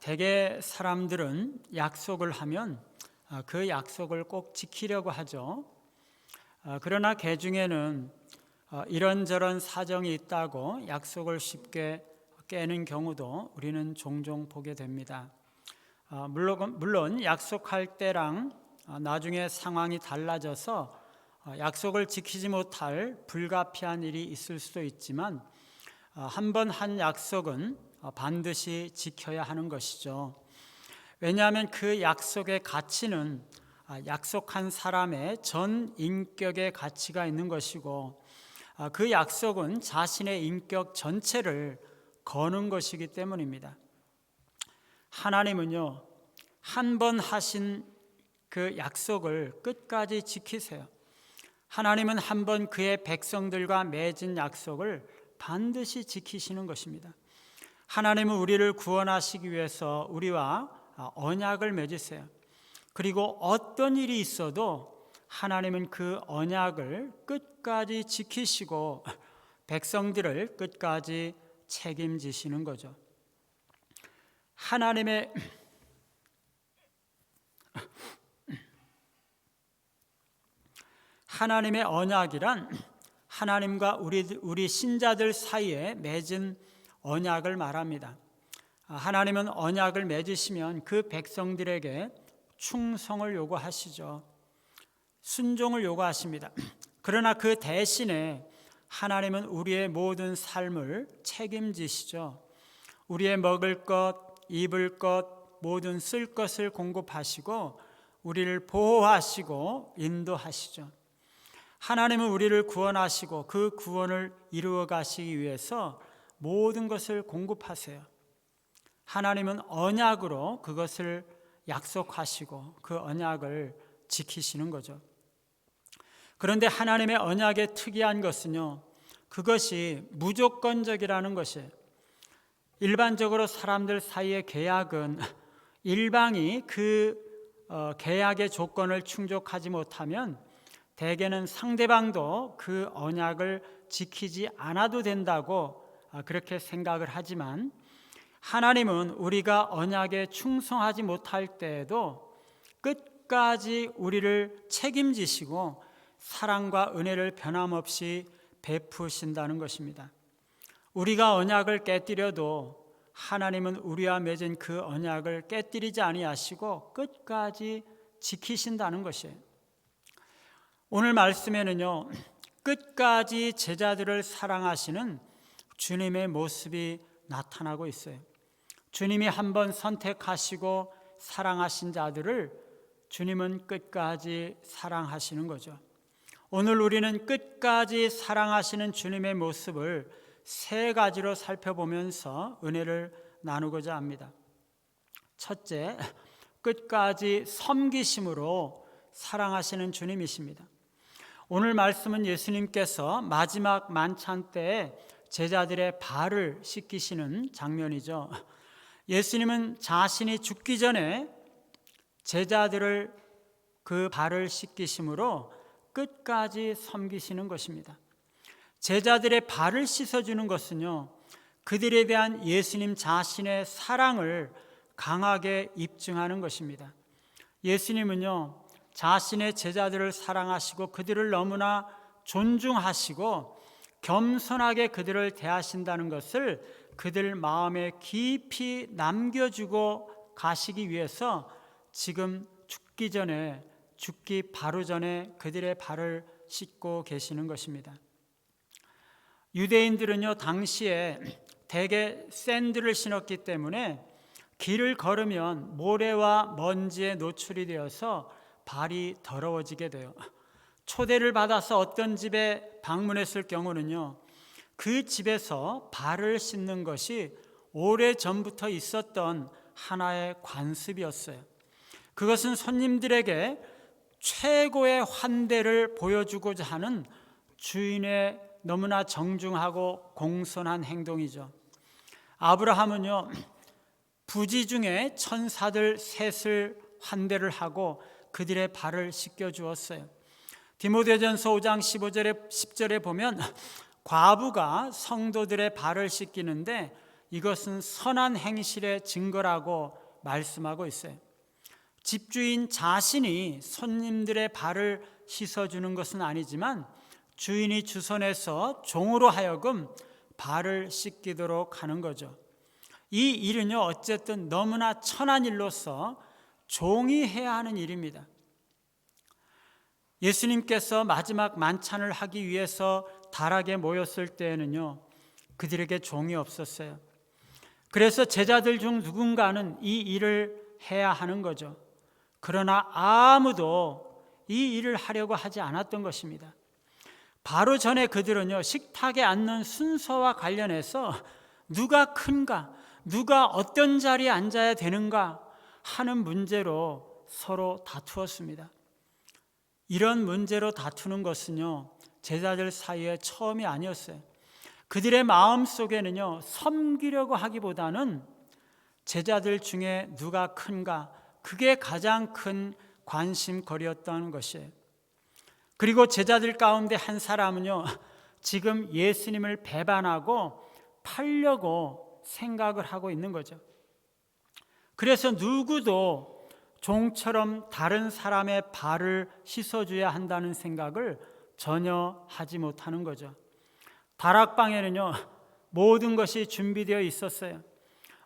대개 사람들은 약속을 하면 그 약속을 꼭 지키려고 하죠. 그러나 개 중에는 이런저런 사정이 있다고 약속을 쉽게 깨는 경우도 우리는 종종 보게 됩니다. 물론 약속할 때랑 나중에 상황이 달라져서 약속을 지키지 못할 불가피한 일이 있을 수도 있지만 한 번 한 약속은 반드시 지켜야 하는 것이죠. 왜냐하면 그 약속의 가치는 약속한 사람의 전 인격의 가치가 있는 것이고 그 약속은 자신의 인격 전체를 거는 것이기 때문입니다. 하나님은요, 한 번 하신 그 약속을 끝까지 지키세요. 하나님은 한 번 그의 백성들과 맺은 약속을 반드시 지키시는 것입니다. 하나님은 우리를 구원하시기 위해서 우리와 언약을 맺으세요. 그리고 어떤 일이 있어도 하나님은 그 언약을 끝까지 지키시고 백성들을 끝까지 책임지시는 거죠. 하나님의 언약이란 하나님과 우리 신자들 사이에 맺은 언약을 말합니다. 하나님은 언약을 맺으시면 그 백성들에게 충성을 요구하시죠. 순종을 요구하십니다. 그러나 그 대신에 하나님은 우리의 모든 삶을 책임지시죠. 우리의 먹을 것, 입을 것, 모든 쓸 것을 공급하시고 우리를 보호하시고 인도하시죠. 하나님은 우리를 구원하시고 그 구원을 이루어 가시기 위해서 모든 것을 공급하세요. 하나님은 언약으로 그것을 약속하시고 그 언약을 지키시는 거죠. 그런데 하나님의 언약의 특이한 것은요, 그것이 무조건적이라는 것이에요. 일반적으로 사람들 사이의 계약은 일방이 그 계약의 조건을 충족하지 못하면 대개는 상대방도 그 언약을 지키지 않아도 된다고 그렇게 생각을 하지만 하나님은 우리가 언약에 충성하지 못할 때에도 끝까지 우리를 책임지시고 사랑과 은혜를 변함없이 베푸신다는 것입니다. 우리가 언약을 깨뜨려도 하나님은 우리와 맺은 그 언약을 깨뜨리지 아니하시고 끝까지 지키신다는 것이에요. 오늘 말씀에는요, 끝까지 제자들을 사랑하시는 주님의 모습이 나타나고 있어요. 주님이 한번 선택하시고 사랑하신 자들을 주님은 끝까지 사랑하시는 거죠. 오늘 우리는 끝까지 사랑하시는 주님의 모습을 세 가지로 살펴보면서 은혜를 나누고자 합니다. 첫째, 끝까지 섬기심으로 사랑하시는 주님이십니다. 오늘 말씀은 예수님께서 마지막 만찬 때에 제자들의 발을 씻기시는 장면이죠. 예수님은 자신이 죽기 전에 제자들을 그 발을 씻기심으로 끝까지 섬기시는 것입니다. 제자들의 발을 씻어주는 것은요, 그들에 대한 예수님 자신의 사랑을 강하게 입증하는 것입니다. 예수님은요, 자신의 제자들을 사랑하시고 그들을 너무나 존중하시고 겸손하게 그들을 대하신다는 것을 그들 마음에 깊이 남겨주고 가시기 위해서 지금 죽기 바로 전에 그들의 발을 씻고 계시는 것입니다. 유대인들은요, 당시에 대개 샌들을 신었기 때문에 길을 걸으면 모래와 먼지에 노출이 되어서 발이 더러워지게 돼요. 초대를 받아서 어떤 집에 방문했을 경우는요, 그 집에서 발을 씻는 것이 오래전부터 있었던 하나의 관습이었어요. 그것은 손님들에게 최고의 환대를 보여주고자 하는 주인의 너무나 정중하고 공손한 행동이죠. 아브라함은요, 부지 중에 천사들 셋을 환대를 하고 그들의 발을 씻겨주었어요. 디모데전서 5장 15절에 10절에 보면 과부가 성도들의 발을 씻기는데 이것은 선한 행실의 증거라고 말씀하고 있어요. 집주인 자신이 손님들의 발을 씻어주는 것은 아니지만 주인이 주선해서 종으로 하여금 발을 씻기도록 하는 거죠. 이 일은요, 어쨌든 너무나 천한 일로서 종이 해야 하는 일입니다. 예수님께서 마지막 만찬을 하기 위해서 다락에 모였을 때에는요, 그들에게 종이 없었어요. 그래서 제자들 중 누군가는 이 일을 해야 하는 거죠. 그러나 아무도 이 일을 하려고 하지 않았던 것입니다. 바로 전에 그들은요, 식탁에 앉는 순서와 관련해서 누가 큰가, 누가 어떤 자리에 앉아야 되는가 하는 문제로 서로 다투었습니다. 이런 문제로 다투는 것은요, 제자들 사이에 처음이 아니었어요. 그들의 마음 속에는요, 섬기려고 하기보다는 제자들 중에 누가 큰가, 그게 가장 큰 관심거리였다는 것이에요. 그리고 제자들 가운데 한 사람은요, 지금 예수님을 배반하고 팔려고 생각을 하고 있는 거죠. 그래서 누구도 종처럼 다른 사람의 발을 씻어줘야 한다는 생각을 전혀 하지 못하는 거죠. 다락방에는요, 모든 것이 준비되어 있었어요.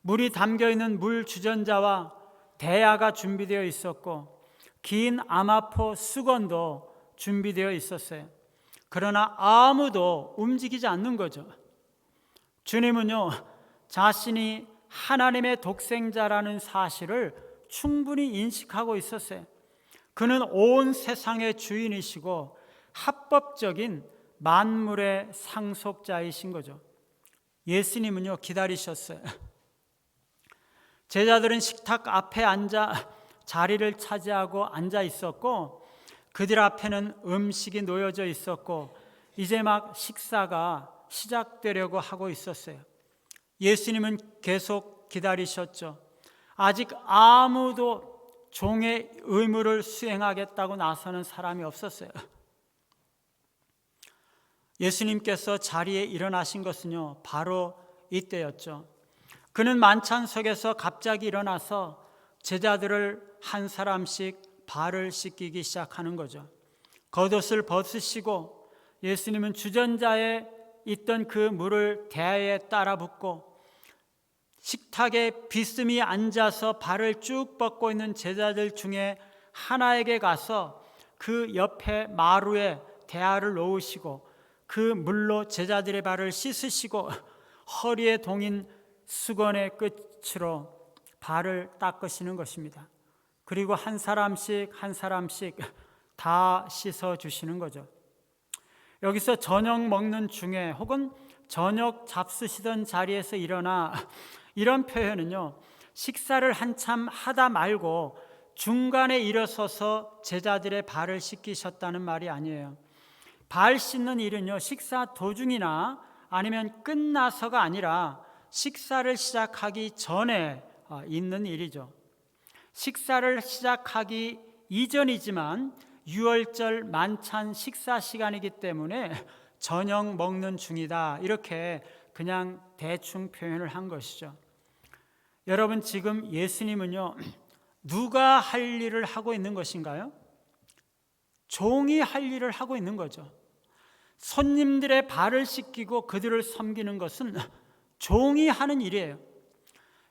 물이 담겨있는 물 주전자와 대야가 준비되어 있었고, 긴 아마포 수건도 준비되어 있었어요. 그러나 아무도 움직이지 않는 거죠. 주님은요, 자신이 하나님의 독생자라는 사실을 충분히 인식하고 있었어요. 그는 온 세상의 주인이시고 합법적인 만물의 상속자이신 거죠. 예수님은요, 기다리셨어요. 제자들은 식탁 앞에 앉아 자리를 차지하고 앉아 있었고, 그들 앞에는 음식이 놓여져 있었고, 이제 막 식사가 시작되려고 하고 있었어요. 예수님은 계속 기다리셨죠. 아직 아무도 종의 의무를 수행하겠다고 나서는 사람이 없었어요. 예수님께서 자리에 일어나신 것은요, 바로 이때였죠. 그는 만찬석에서 갑자기 일어나서 제자들을 한 사람씩 발을 씻기기 시작하는 거죠. 겉옷을 벗으시고 예수님은 주전자에 있던 그 물을 대야에 따라 붓고, 식탁에 비스듬히 앉아서 발을 쭉 뻗고 있는 제자들 중에 하나에게 가서 그 옆에 마루에 대야를 놓으시고 그 물로 제자들의 발을 씻으시고 허리에 동인 수건의 끝으로 발을 닦으시는 것입니다. 그리고 한 사람씩 한 사람씩 다 씻어주시는 거죠. 여기서 저녁 먹는 중에 혹은 저녁 잡수시던 자리에서 일어나, 이런 표현은요, 식사를 한참 하다 말고 중간에 일어서서 제자들의 발을 씻기셨다는 말이 아니에요. 발 씻는 일은요, 식사 도중이나 아니면 끝나서가 아니라 식사를 시작하기 전에 있는 일이죠. 식사를 시작하기 이전이지만 유월절 만찬 식사 시간이기 때문에 저녁 먹는 중이다, 이렇게 그냥 대충 표현을 한 것이죠. 여러분, 지금 예수님은요, 누가 할 일을 하고 있는 것인가요? 종이 할 일을 하고 있는 거죠. 손님들의 발을 씻기고 그들을 섬기는 것은 종이 하는 일이에요.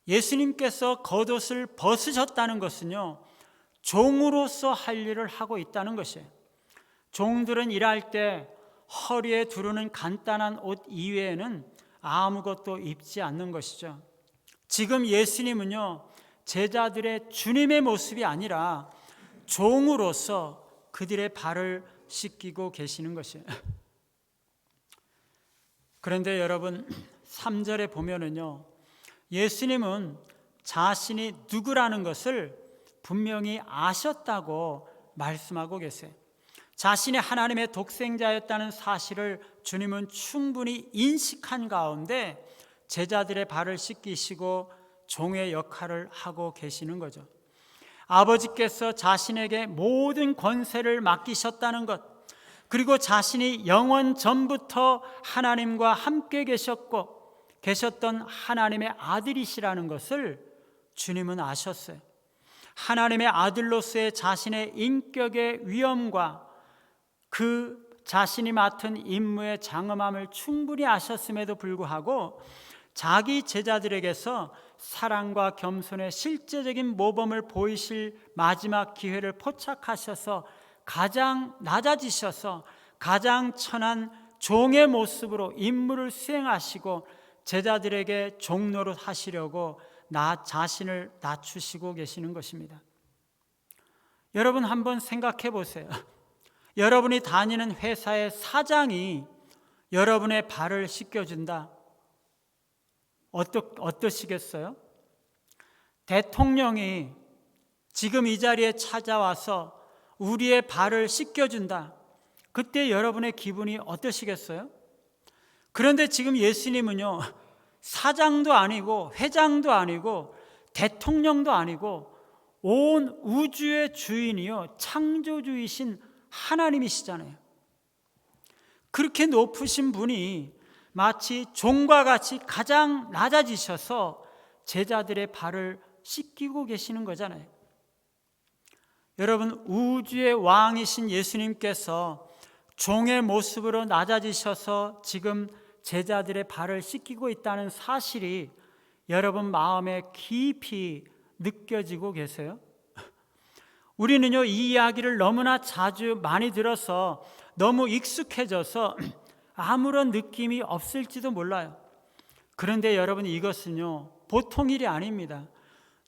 예수님께서 겉옷을 벗으셨다는 것은요, 종으로서 할 일을 하고 있다는 것이에요. 종들은 일할 때 허리에 두르는 간단한 옷 이외에는 아무것도 입지 않는 것이죠. 지금 예수님은요, 제자들의 주님의 모습이 아니라 종으로서 그들의 발을 씻기고 계시는 것이에요. 그런데 여러분, 3절에 보면은요, 예수님은 자신이 누구라는 것을 분명히 아셨다고 말씀하고 계세요. 자신이 하나님의 독생자였다는 사실을 주님은 충분히 인식한 가운데 제자들의 발을 씻기시고 종의 역할을 하고 계시는 거죠. 아버지께서 자신에게 모든 권세를 맡기셨다는 것, 그리고 자신이 영원 전부터 하나님과 함께 계셨고 계셨던 하나님의 아들이시라는 것을 주님은 아셨어요. 하나님의 아들로서의 자신의 인격의 위엄과 그 자신이 맡은 임무의 장엄함을 충분히 아셨음에도 불구하고 자기 제자들에게서 사랑과 겸손의 실제적인 모범을 보이실 마지막 기회를 포착하셔서 가장 낮아지셔서 가장 천한 종의 모습으로 임무를 수행하시고 제자들에게 종노릇 하시려고 나 자신을 낮추시고 계시는 것입니다. 여러분 한번 생각해 보세요. 여러분이 다니는 회사의 사장이 여러분의 발을 씻겨준다. 어떠시겠어요? 대통령이 지금 이 자리에 찾아와서 우리의 발을 씻겨준다. 그때 여러분의 기분이 어떠시겠어요? 그런데 지금 예수님은요, 사장도 아니고 회장도 아니고 대통령도 아니고 온 우주의 주인이요, 창조주이신 하나님이시잖아요. 그렇게 높으신 분이 마치 종과 같이 가장 낮아지셔서 제자들의 발을 씻기고 계시는 거잖아요. 여러분, 우주의 왕이신 예수님께서 종의 모습으로 낮아지셔서 지금 제자들의 발을 씻기고 있다는 사실이 여러분 마음에 깊이 느껴지고 계세요? 우리는요, 이 이야기를 너무나 자주 많이 들어서 너무 익숙해져서 아무런 느낌이 없을지도 몰라요. 그런데 여러분, 이것은요, 보통 일이 아닙니다.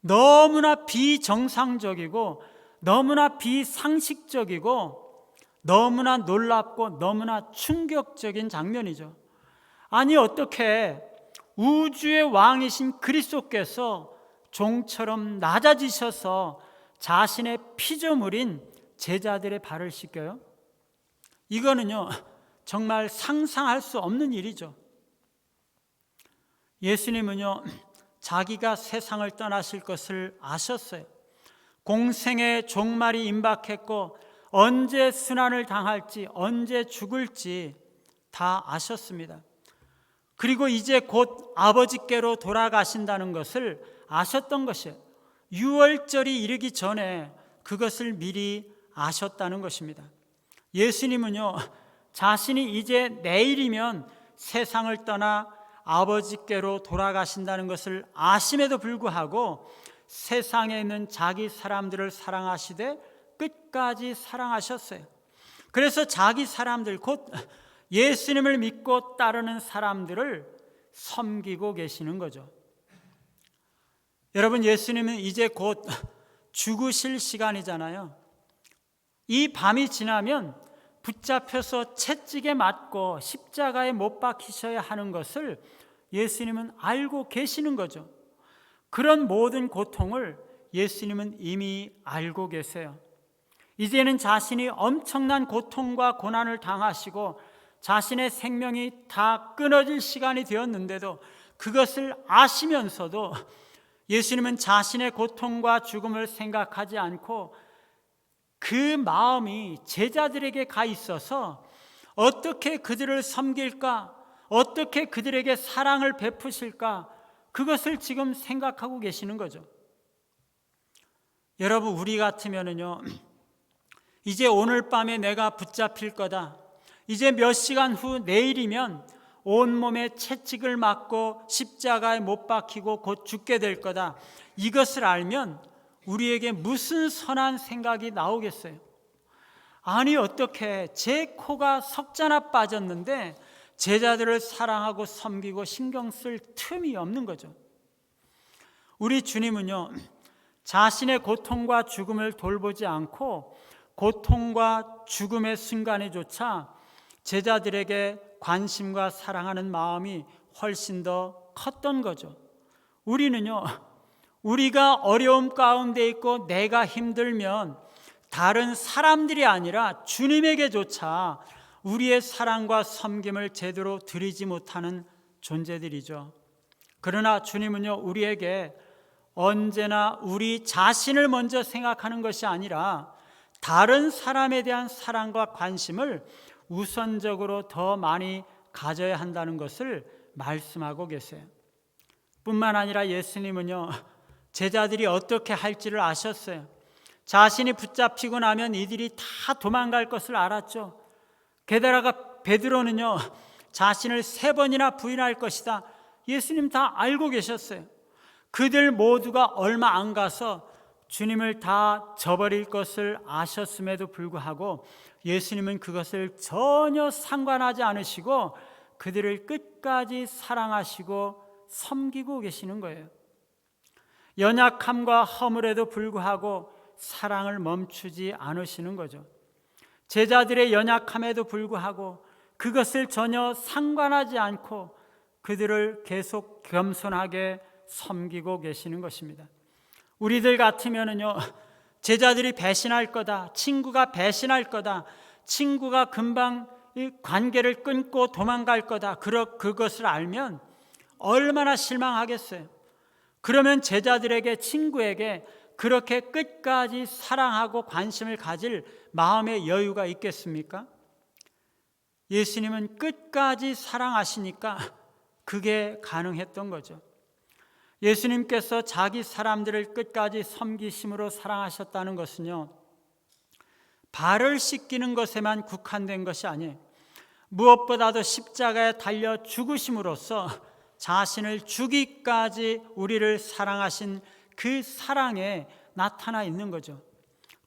너무나 비정상적이고 너무나 비상식적이고 너무나 놀랍고 너무나 충격적인 장면이죠. 아니, 어떻게 우주의 왕이신 그리스도께서 종처럼 낮아지셔서 자신의 피조물인 제자들의 발을 씻겨요? 이거는요, 정말 상상할 수 없는 일이죠. 예수님은요, 자기가 세상을 떠나실 것을 아셨어요. 공생의 종말이 임박했고 언제 순환을 당할지, 언제 죽을지 다 아셨습니다. 그리고 이제 곧 아버지께로 돌아가신다는 것을 아셨던 것이에요. 유월절이 이르기 전에 그것을 미리 아셨다는 것입니다. 예수님은요, 자신이 이제 내일이면 세상을 떠나 아버지께로 돌아가신다는 것을 아심에도 불구하고 세상에 있는 자기 사람들을 사랑하시되 끝까지 사랑하셨어요. 그래서 자기 사람들, 곧 예수님을 믿고 따르는 사람들을 섬기고 계시는 거죠. 여러분, 예수님은 이제 곧 죽으실 시간이잖아요. 이 밤이 지나면 붙잡혀서 채찍에 맞고 십자가에 못 박히셔야 하는 것을 예수님은 알고 계시는 거죠. 그런 모든 고통을 예수님은 이미 알고 계세요. 이제는 자신이 엄청난 고통과 고난을 당하시고 자신의 생명이 다 끊어질 시간이 되었는데도 그것을 아시면서도 예수님은 자신의 고통과 죽음을 생각하지 않고 그 마음이 제자들에게 가 있어서 어떻게 그들을 섬길까, 어떻게 그들에게 사랑을 베푸실까, 그것을 지금 생각하고 계시는 거죠. 여러분, 우리 같으면은요, 이제 오늘 밤에 내가 붙잡힐 거다, 이제 몇 시간 후 내일이면 온몸에 채찍을 맞고 십자가에 못 박히고 곧 죽게 될 거다, 이것을 알면 우리에게 무슨 선한 생각이 나오겠어요? 아니, 어떻게 제 코가 석자나 빠졌는데 제자들을 사랑하고 섬기고 신경 쓸 틈이 없는 거죠. 우리 주님은요, 자신의 고통과 죽음을 돌보지 않고 고통과 죽음의 순간에조차 제자들에게 관심과 사랑하는 마음이 훨씬 더 컸던 거죠. 우리는요, 우리가 어려움 가운데 있고 내가 힘들면 다른 사람들이 아니라 주님에게조차 우리의 사랑과 섬김을 제대로 드리지 못하는 존재들이죠. 그러나 주님은요, 우리에게 언제나 우리 자신을 먼저 생각하는 것이 아니라 다른 사람에 대한 사랑과 관심을 우선적으로 더 많이 가져야 한다는 것을 말씀하고 계세요. 뿐만 아니라 예수님은요, 제자들이 어떻게 할지를 아셨어요. 자신이 붙잡히고 나면 이들이 다 도망갈 것을 알았죠. 게다가 베드로는요, 자신을 3번이나 부인할 것이다. 예수님 다 알고 계셨어요. 그들 모두가 얼마 안 가서 주님을 다 저버릴 것을 아셨음에도 불구하고 예수님은 그것을 전혀 상관하지 않으시고 그들을 끝까지 사랑하시고 섬기고 계시는 거예요. 연약함과 허물에도 불구하고 사랑을 멈추지 않으시는 거죠. 제자들의 연약함에도 불구하고 그것을 전혀 상관하지 않고 그들을 계속 겸손하게 섬기고 계시는 것입니다. 우리들 같으면은요, 제자들이 배신할 거다, 친구가 배신할 거다, 친구가 금방 이 관계를 끊고 도망갈 거다, 그것을 알면 얼마나 실망하겠어요. 그러면 제자들에게, 친구에게 그렇게 끝까지 사랑하고 관심을 가질 마음의 여유가 있겠습니까? 예수님은 끝까지 사랑하시니까 그게 가능했던 거죠. 예수님께서 자기 사람들을 끝까지 섬기심으로 사랑하셨다는 것은요, 발을 씻기는 것에만 국한된 것이 아니에요. 무엇보다도 십자가에 달려 죽으심으로써 자신을 주기까지 우리를 사랑하신 그 사랑에 나타나 있는 거죠.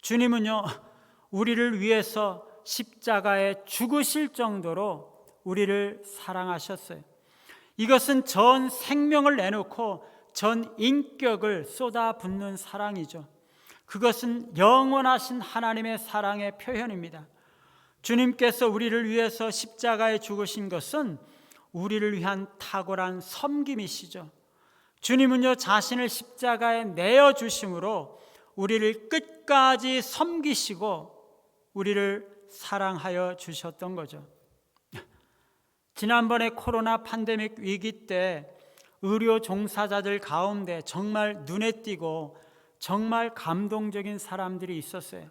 주님은요, 우리를 위해서 십자가에 죽으실 정도로 우리를 사랑하셨어요. 이것은 전 생명을 내놓고 전 인격을 쏟아붓는 사랑이죠. 그것은 영원하신 하나님의 사랑의 표현입니다. 주님께서 우리를 위해서 십자가에 죽으신 것은 우리를 위한 탁월한 섬김이시죠. 주님은요, 자신을 십자가에 내어주심으로 우리를 끝까지 섬기시고 우리를 사랑하여 주셨던 거죠. 지난번에 코로나 팬데믹 위기 때 의료 종사자들 가운데 정말 눈에 띄고 정말 감동적인 사람들이 있었어요.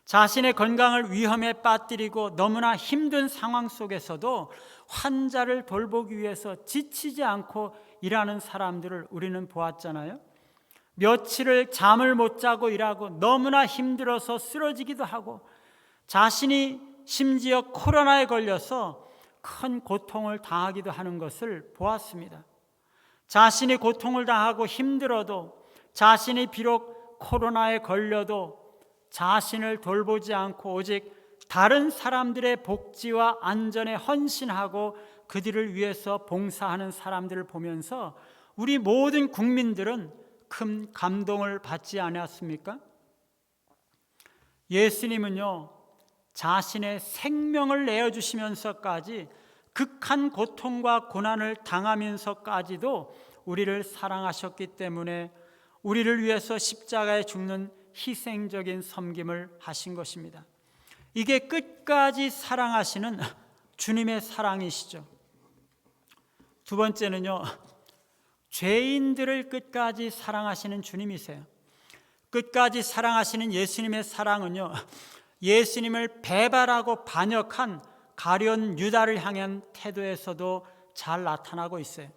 자신의 건강을 위험에 빠뜨리고 너무나 힘든 상황 속에서도 환자를 돌보기 위해서 지치지 않고 일하는 사람들을 우리는 보았잖아요. 며칠을 잠을 못 자고 일하고 너무나 힘들어서 쓰러지기도 하고 자신이 심지어 코로나에 걸려서 큰 고통을 당하기도 하는 것을 보았습니다. 자신이 고통을 당하고 힘들어도 자신이 비록 코로나에 걸려도 자신을 돌보지 않고 오직 다른 사람들의 복지와 안전에 헌신하고 그들을 위해서 봉사하는 사람들을 보면서 우리 모든 국민들은 큰 감동을 받지 않았습니까? 예수님은요, 자신의 생명을 내어주시면서까지 극한 고통과 고난을 당하면서까지도 우리를 사랑하셨기 때문에 우리를 위해서 십자가에 죽는 희생적인 섬김을 하신 것입니다. 이게 끝까지 사랑하시는 주님의 사랑이시죠. 두 번째는요, 죄인들을 끝까지 사랑하시는 주님이세요. 끝까지 사랑하시는 예수님의 사랑은요, 예수님을 배반하고 반역한 가룟 유다를 향한 태도에서도 잘 나타나고 있어요.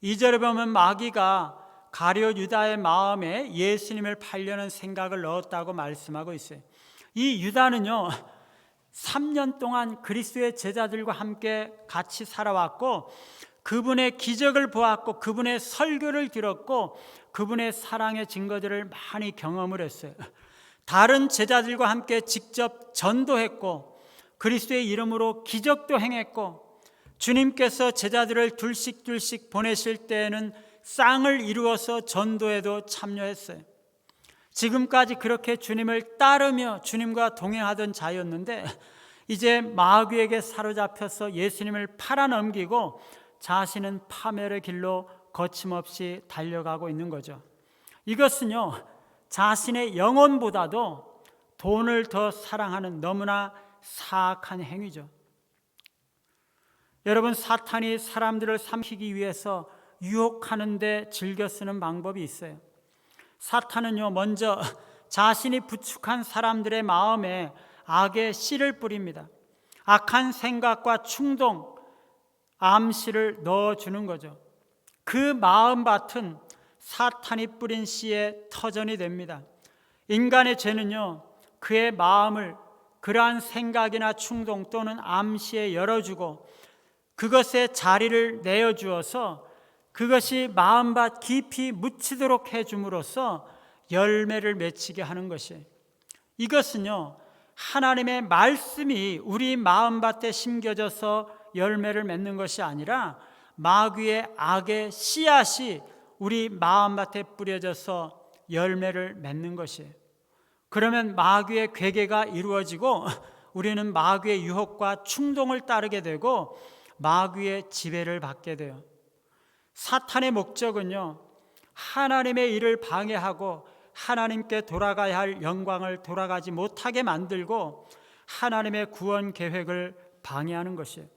2절에 보면 마귀가 가룟 유다의 마음에 예수님을 팔려는 생각을 넣었다고 말씀하고 있어요. 이 유다는요, 3년 동안 그리스도의 제자들과 함께 같이 살아왔고 그분의 기적을 보았고 그분의 설교를 들었고 그분의 사랑의 증거들을 많이 경험을 했어요. 다른 제자들과 함께 직접 전도했고 그리스도의 이름으로 기적도 행했고 주님께서 제자들을 둘씩 보내실 때에는 쌍을 이루어서 전도에도 참여했어요. 지금까지 그렇게 주님을 따르며 주님과 동행하던 자였는데 이제 마귀에게 사로잡혀서 예수님을 팔아넘기고 자신은 파멸의 길로 거침없이 달려가고 있는 거죠. 이것은요, 자신의 영혼보다도 돈을 더 사랑하는 너무나 사악한 행위죠. 여러분, 사탄이 사람들을 삼키기 위해서 유혹하는데 즐겨 쓰는 방법이 있어요. 사탄은요, 먼저 자신이 부축한 사람들의 마음에 악의 씨를 뿌립니다. 악한 생각과 충동, 암씨를 넣어주는 거죠. 그 마음밭은 사탄이 뿌린 씨의 터전이 됩니다. 인간의 죄는요, 그의 마음을 그러한 생각이나 충동 또는 암시에 열어주고 그것에 자리를 내어주어서 그것이 마음밭 깊이 묻히도록 해줌으로써 열매를 맺히게 하는 것이에요. 이것은요, 하나님의 말씀이 우리 마음밭에 심겨져서 열매를 맺는 것이 아니라 마귀의 악의 씨앗이 우리 마음밭에 뿌려져서 열매를 맺는 것이에요. 그러면 마귀의 괴계가 이루어지고 우리는 마귀의 유혹과 충동을 따르게 되고 마귀의 지배를 받게 돼요. 사탄의 목적은요, 하나님의 일을 방해하고 하나님께 돌아가야 할 영광을 돌아가지 못하게 만들고 하나님의 구원 계획을 방해하는 것이에요.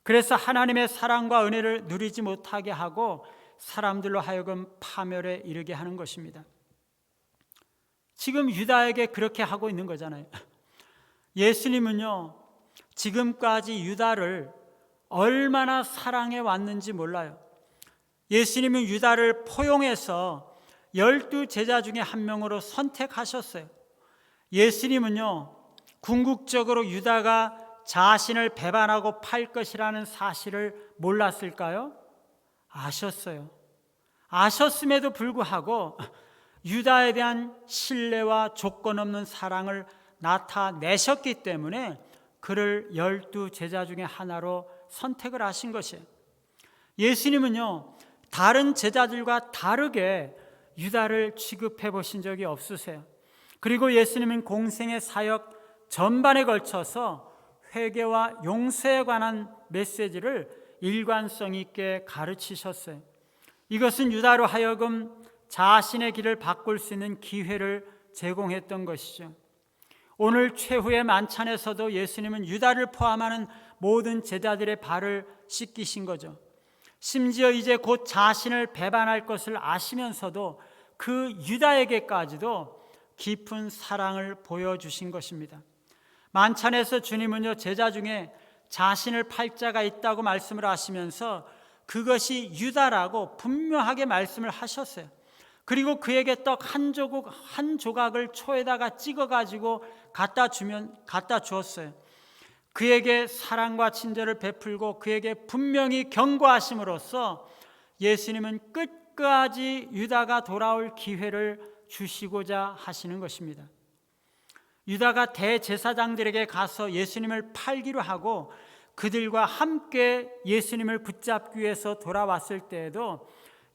그래서 하나님의 사랑과 은혜를 누리지 못하게 하고 사람들로 하여금 파멸에 이르게 하는 것입니다. 지금 유다에게 그렇게 하고 있는 거잖아요. 예수님은요, 지금까지 유다를 얼마나 사랑해 왔는지 몰라요. 예수님은 유다를 포용해서 12 제자 중에 한 명으로 선택하셨어요. 예수님은요, 궁극적으로 유다가 자신을 배반하고 팔 것이라는 사실을 몰랐을까요? 아셨어요. 아셨음에도 불구하고 유다에 대한 신뢰와 조건 없는 사랑을 나타내셨기 때문에 그를 12 제자 중에 하나로 선택을 하신 것이에요. 예수님은요, 다른 제자들과 다르게 유다를 취급해 보신 적이 없으세요. 그리고 예수님은 공생의 사역 전반에 걸쳐서 회개와 용서에 관한 메시지를 일관성 있게 가르치셨어요. 이것은 유다로 하여금 자신의 길을 바꿀 수 있는 기회를 제공했던 것이죠. 오늘 최후의 만찬에서도 예수님은 유다를 포함하는 모든 제자들의 발을 씻기신 거죠. 심지어 이제 곧 자신을 배반할 것을 아시면서도 그 유다에게까지도 깊은 사랑을 보여주신 것입니다. 만찬에서 주님은요, 제자 중에 자신을 팔 자가 있다고 말씀을 하시면서 그것이 유다라고 분명하게 말씀을 하셨어요. 그리고 그에게 떡 한 조각을 초에다가 찍어가지고 갖다 주었어요. 그에게 사랑과 친절을 베풀고 그에게 분명히 경고하심으로써 예수님은 끝까지 유다가 돌아올 기회를 주시고자 하시는 것입니다. 유다가 대제사장들에게 가서 예수님을 팔기로 하고 그들과 함께 예수님을 붙잡기 위해서 돌아왔을 때에도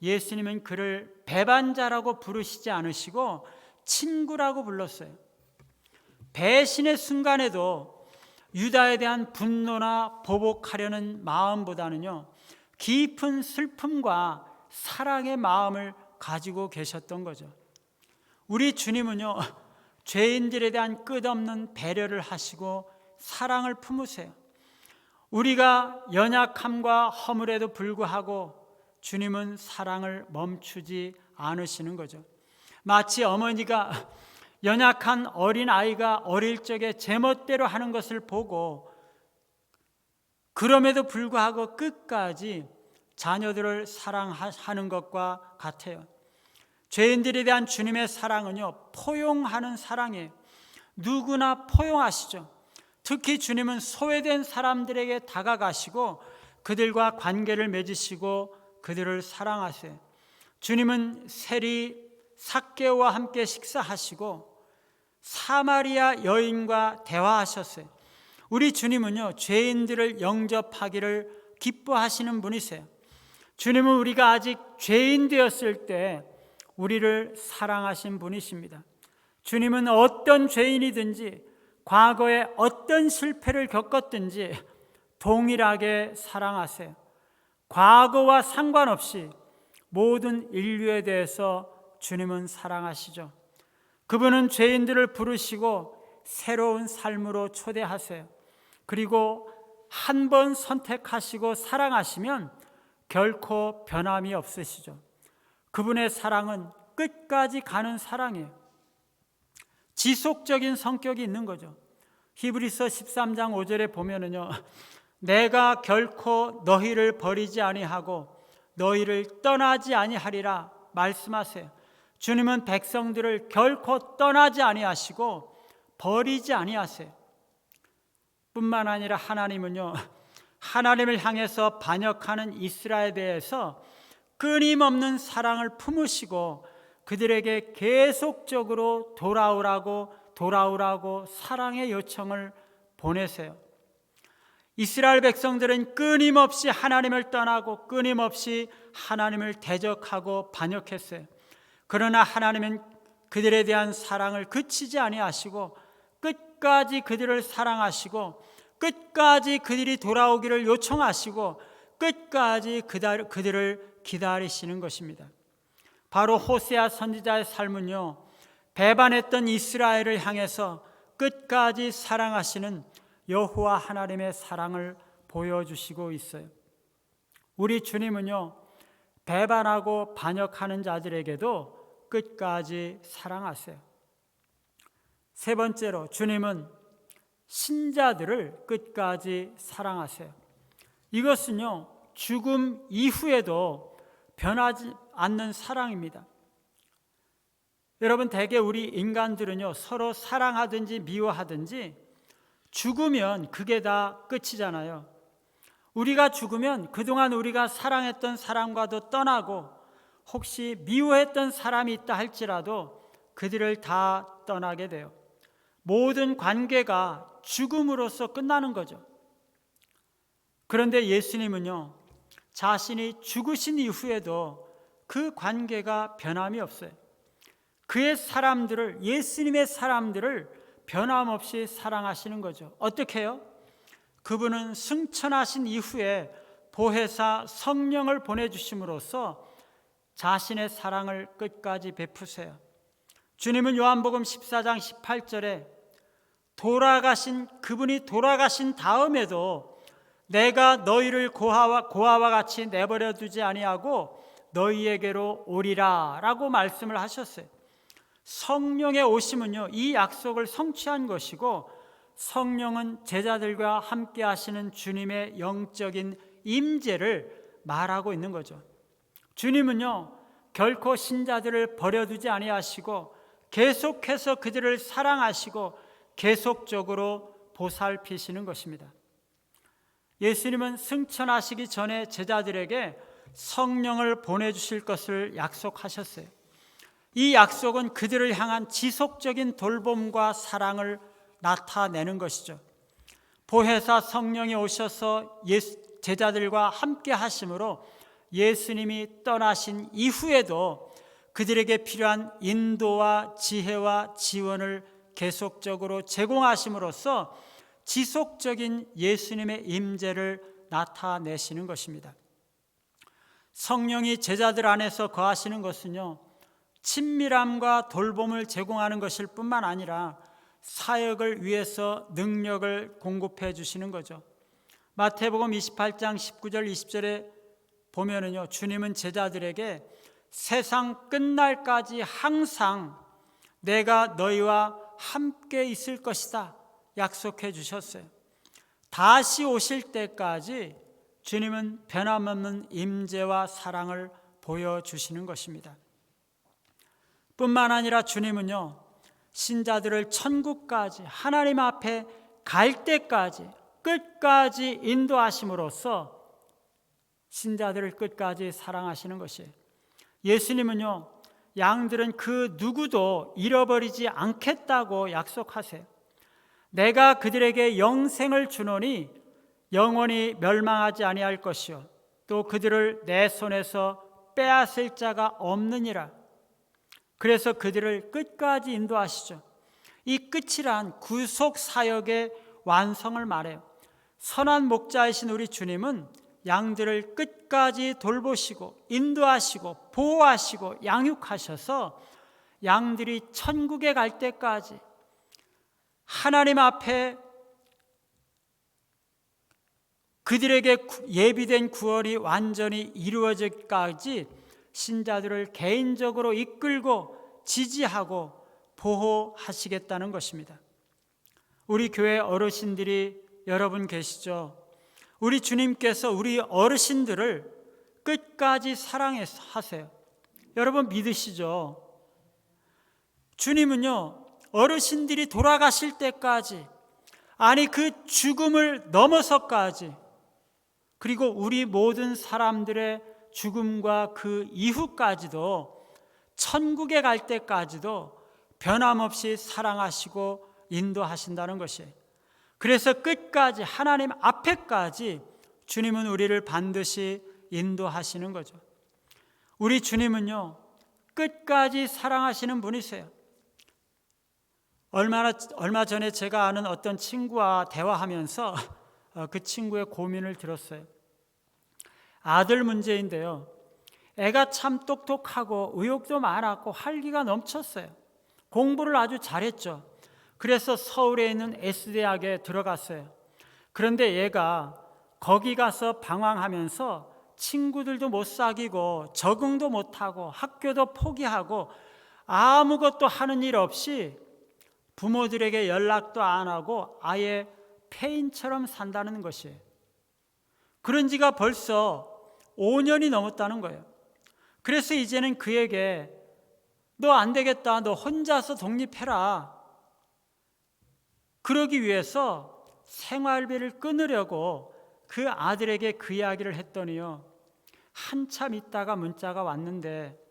예수님은 그를 배반자라고 부르시지 않으시고 친구라고 불렀어요. 배신의 순간에도 유다에 대한 분노나 보복하려는 마음보다는요, 깊은 슬픔과 사랑의 마음을 가지고 계셨던 거죠. 우리 주님은요, 죄인들에 대한 끝없는 배려를 하시고 사랑을 품으세요. 우리가 연약함과 허물에도 불구하고 주님은 사랑을 멈추지 않으시는 거죠. 마치 어머니가 연약한 어린아이가 어릴 적에 제멋대로 하는 것을 보고 그럼에도 불구하고 끝까지 자녀들을 사랑하는 것과 같아요. 죄인들에 대한 주님의 사랑은요, 포용하는 사랑이에요. 누구나 포용하시죠. 특히 주님은 소외된 사람들에게 다가가시고 그들과 관계를 맺으시고 그들을 사랑하세요. 주님은 세리 삭개오와 함께 식사하시고 사마리아 여인과 대화하셨어요. 우리 주님은요, 죄인들을 영접하기를 기뻐하시는 분이세요. 주님은 우리가 아직 죄인 되었을 때 우리를 사랑하신 분이십니다. 주님은 어떤 죄인이든지 과거에 어떤 실패를 겪었든지 동일하게 사랑하세요. 과거와 상관없이 모든 인류에 대해서 주님은 사랑하시죠. 그분은 죄인들을 부르시고 새로운 삶으로 초대하세요. 그리고 한 번 선택하시고 사랑하시면 결코 변함이 없으시죠. 그분의 사랑은 끝까지 가는 사랑이에요. 지속적인 성격이 있는 거죠. 히브리서 13장 5절에 보면은요, 내가 결코 너희를 버리지 아니하고 너희를 떠나지 아니하리라 말씀하세요. 주님은 백성들을 결코 떠나지 아니하시고 버리지 아니하세요. 뿐만 아니라 하나님은요, 하나님을 향해서 반역하는 이스라엘에 대해서 끊임없는 사랑을 품으시고 그들에게 계속적으로 돌아오라고 사랑의 요청을 보내세요. 이스라엘 백성들은 끊임없이 하나님을 떠나고 끊임없이 하나님을 대적하고 반역했어요. 그러나 하나님은 그들에 대한 사랑을 그치지 아니하시고 끝까지 그들을 사랑하시고 끝까지 그들이 돌아오기를 요청하시고 끝까지 그들을 기다리시는 것입니다. 바로 호세아 선지자의 삶은요, 배반했던 이스라엘을 향해서 끝까지 사랑하시는 여호와 하나님의 사랑을 보여주시고 있어요. 우리 주님은요, 배반하고 반역하는 자들에게도 끝까지 사랑하세요. 세 번째로, 주님은 신자들을 끝까지 사랑하세요. 이것은요, 죽음 이후에도 변하지 않는 사랑입니다. 여러분, 대개 우리 인간들은요, 서로 사랑하든지 미워하든지 죽으면 그게 다 끝이잖아요. 우리가 죽으면 그동안 우리가 사랑했던 사람과도 떠나고 혹시 미워했던 사람이 있다 할지라도 그들을 다 떠나게 돼요. 모든 관계가 죽음으로써 끝나는 거죠. 그런데 예수님은요, 자신이 죽으신 이후에도 그 관계가 변함이 없어요. 그의 사람들을, 예수님의 사람들을 변함없이 사랑하시는 거죠. 어떻게 해요? 그분은 승천하신 이후에 보혜사 성령을 보내주심으로써 자신의 사랑을 끝까지 베푸세요. 주님은 요한복음 14장 18절에 그분이 돌아가신 다음에도 내가 너희를 고아와 같이 내버려 두지 아니하고 너희에게로 오리라 라고 말씀을 하셨어요. 성령의 오심은요, 이 약속을 성취한 것이고 성령은 제자들과 함께 하시는 주님의 영적인 임재를 말하고 있는 거죠. 주님은요, 결코 신자들을 버려두지 아니하시고 계속해서 그들을 사랑하시고 계속적으로 보살피시는 것입니다. 예수님은 승천하시기 전에 제자들에게 성령을 보내주실 것을 약속하셨어요. 이 약속은 그들을 향한 지속적인 돌봄과 사랑을 나타내는 것이죠. 보혜사 성령이 오셔서 제자들과 함께 하심으로 예수님이 떠나신 이후에도 그들에게 필요한 인도와 지혜와 지원을 계속적으로 제공하심으로써 지속적인 예수님의 임재를 나타내시는 것입니다. 성령이 제자들 안에서 거하시는 것은요, 친밀함과 돌봄을 제공하는 것일 뿐만 아니라 사역을 위해서 능력을 공급해 주시는 거죠. 마태복음 28장 19절 20절에 보면은요, 주님은 제자들에게 세상 끝날까지 항상 내가 너희와 함께 있을 것이다 약속해 주셨어요. 다시 오실 때까지 주님은 변함없는 임재와 사랑을 보여주시는 것입니다. 뿐만 아니라 주님은요, 신자들을 천국까지 하나님 앞에 갈 때까지 끝까지 인도하심으로써 신자들을 끝까지 사랑하시는 것이에요. 예수님은요, 양들은 그 누구도 잃어버리지 않겠다고 약속하세요. 내가 그들에게 영생을 주노니 영원히 멸망하지 아니할 것이요 또 그들을 내 손에서 빼앗을 자가 없느니라. 그래서 그들을 끝까지 인도하시죠. 이 끝이란 구속 사역의 완성을 말해요. 선한 목자이신 우리 주님은 양들을 끝까지 돌보시고 인도하시고 보호하시고 양육하셔서 양들이 천국에 갈 때까지 하나님 앞에 그들에게 예비된 구원이 완전히 이루어질까지 신자들을 개인적으로 이끌고 지지하고 보호하시겠다는 것입니다. 우리 교회 어르신들이 여러분 계시죠? 우리 주님께서 우리 어르신들을 끝까지 사랑하세요. 여러분 믿으시죠? 주님은요, 어르신들이 돌아가실 때까지, 아니 그 죽음을 넘어서까지, 그리고 우리 모든 사람들의 죽음과 그 이후까지도, 천국에 갈 때까지도 변함없이 사랑하시고 인도하신다는 것이에요. 그래서 끝까지, 하나님 앞에까지 주님은 우리를 반드시 인도하시는 거죠. 우리 주님은요, 끝까지 사랑하시는 분이세요. 얼마 전에 제가 아는 어떤 친구와 대화하면서 그 친구의 고민을 들었어요. 아들 문제인데요, 애가 참 똑똑하고 의욕도 많았고 활기가 넘쳤어요. 공부를 아주 잘했죠. 그래서 서울에 있는 S대학에 들어갔어요. 그런데 얘가 거기 가서 방황하면서 친구들도 못 사귀고 적응도 못하고 학교도 포기하고 아무것도 하는 일 없이 부모들에게 연락도 안 하고 아예 폐인처럼 산다는 것이에요. 그런 지가 벌써 5년이 넘었다는 거예요. 그래서 이제는 그에게 너 안 되겠다, 너 혼자서 독립해라, 그러기 위해서 생활비를 끊으려고 그 아들에게 그 이야기를 했더니요, 한참 있다가 문자가 왔는데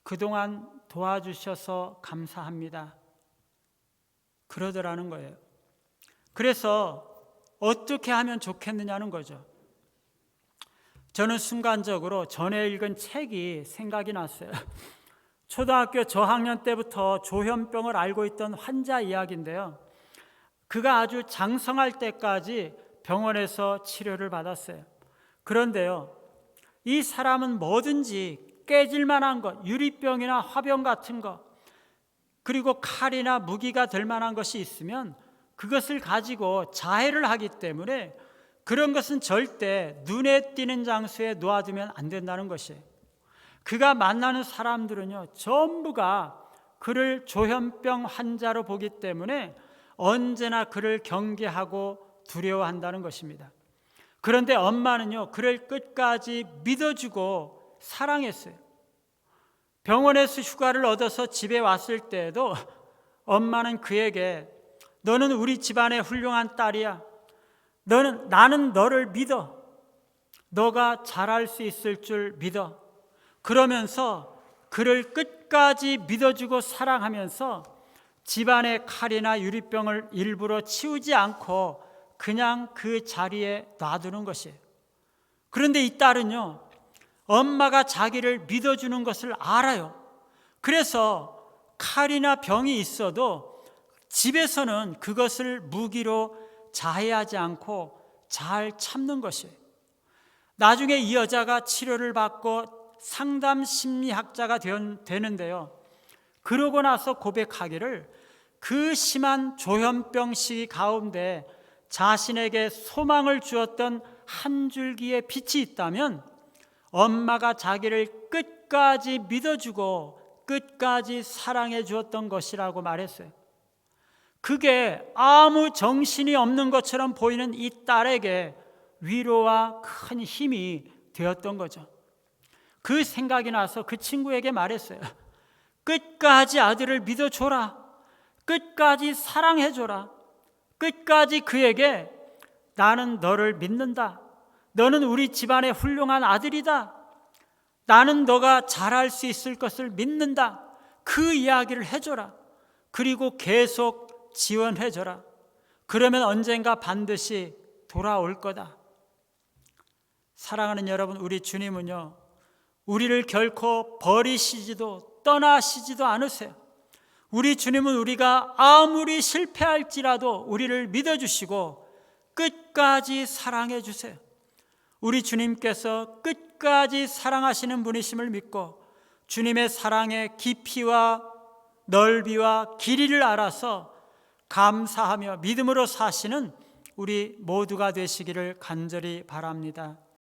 그동안 도와주셔서 감사합니다, 그러더라는 거예요. 그래서 어떻게 하면 좋겠느냐는 거죠. 저는 순간적으로 전에 읽은 책이 생각이 났어요. 초등학교 저학년 때부터 조현병을 앓고 있던 환자 이야기인데요, 그가 아주 장성할 때까지 병원에서 치료를 받았어요. 그런데요, 이 사람은 뭐든지 깨질 만한 것, 유리병이나 화병 같은 것, 그리고 칼이나 무기가 될 만한 것이 있으면 그것을 가지고 자해를 하기 때문에 그런 것은 절대 눈에 띄는 장소에 놓아두면 안 된다는 것이에요. 그가 만나는 사람들은요, 전부가 그를 조현병 환자로 보기 때문에 언제나 그를 경계하고 두려워한다는 것입니다. 그런데 엄마는요, 그를 끝까지 믿어주고 사랑했어요. 병원에서 휴가를 얻어서 집에 왔을 때에도 엄마는 그에게 너는 우리 집안의 훌륭한 딸이야, 나는 너를 믿어, 너가 잘할 수 있을 줄 믿어, 그러면서 그를 끝까지 믿어주고 사랑하면서 집안의 칼이나 유리병을 일부러 치우지 않고 그냥 그 자리에 놔두는 것이에요. 그런데 이 딸은요, 엄마가 자기를 믿어주는 것을 알아요. 그래서 칼이나 병이 있어도 집에서는 그것을 무기로 자해하지 않고 잘 참는 것이에요. 나중에 이 여자가 치료를 받고 상담 심리학자가 되는데요, 그러고 나서 고백하기를 그 심한 조현병 시기 가운데 자신에게 소망을 주었던 한 줄기의 빛이 있다면 엄마가 자기를 끝까지 믿어주고 끝까지 사랑해 주었던 것이라고 말했어요. 그게 아무 정신이 없는 것처럼 보이는 이 딸에게 위로와 큰 힘이 되었던 거죠. 그 생각이 나서 그 친구에게 말했어요. 끝까지 아들을 믿어줘라, 끝까지 사랑해줘라, 끝까지 그에게 나는 너를 믿는다, 너는 우리 집안의 훌륭한 아들이다, 나는 너가 잘할 수 있을 것을 믿는다, 그 이야기를 해줘라. 그리고 계속 지원해줘라. 그러면 언젠가 반드시 돌아올 거다. 사랑하는 여러분, 우리 주님은요, 우리를 결코 버리시지도 떠나시지도 않으세요. 우리 주님은 우리가 아무리 실패할지라도 우리를 믿어주시고 끝까지 사랑해 주세요. 우리 주님께서 끝까지 사랑하시는 분이심을 믿고 주님의 사랑의 깊이와 넓이와 길이를 알아서 감사하며 믿음으로 사시는 우리 모두가 되시기를 간절히 바랍니다.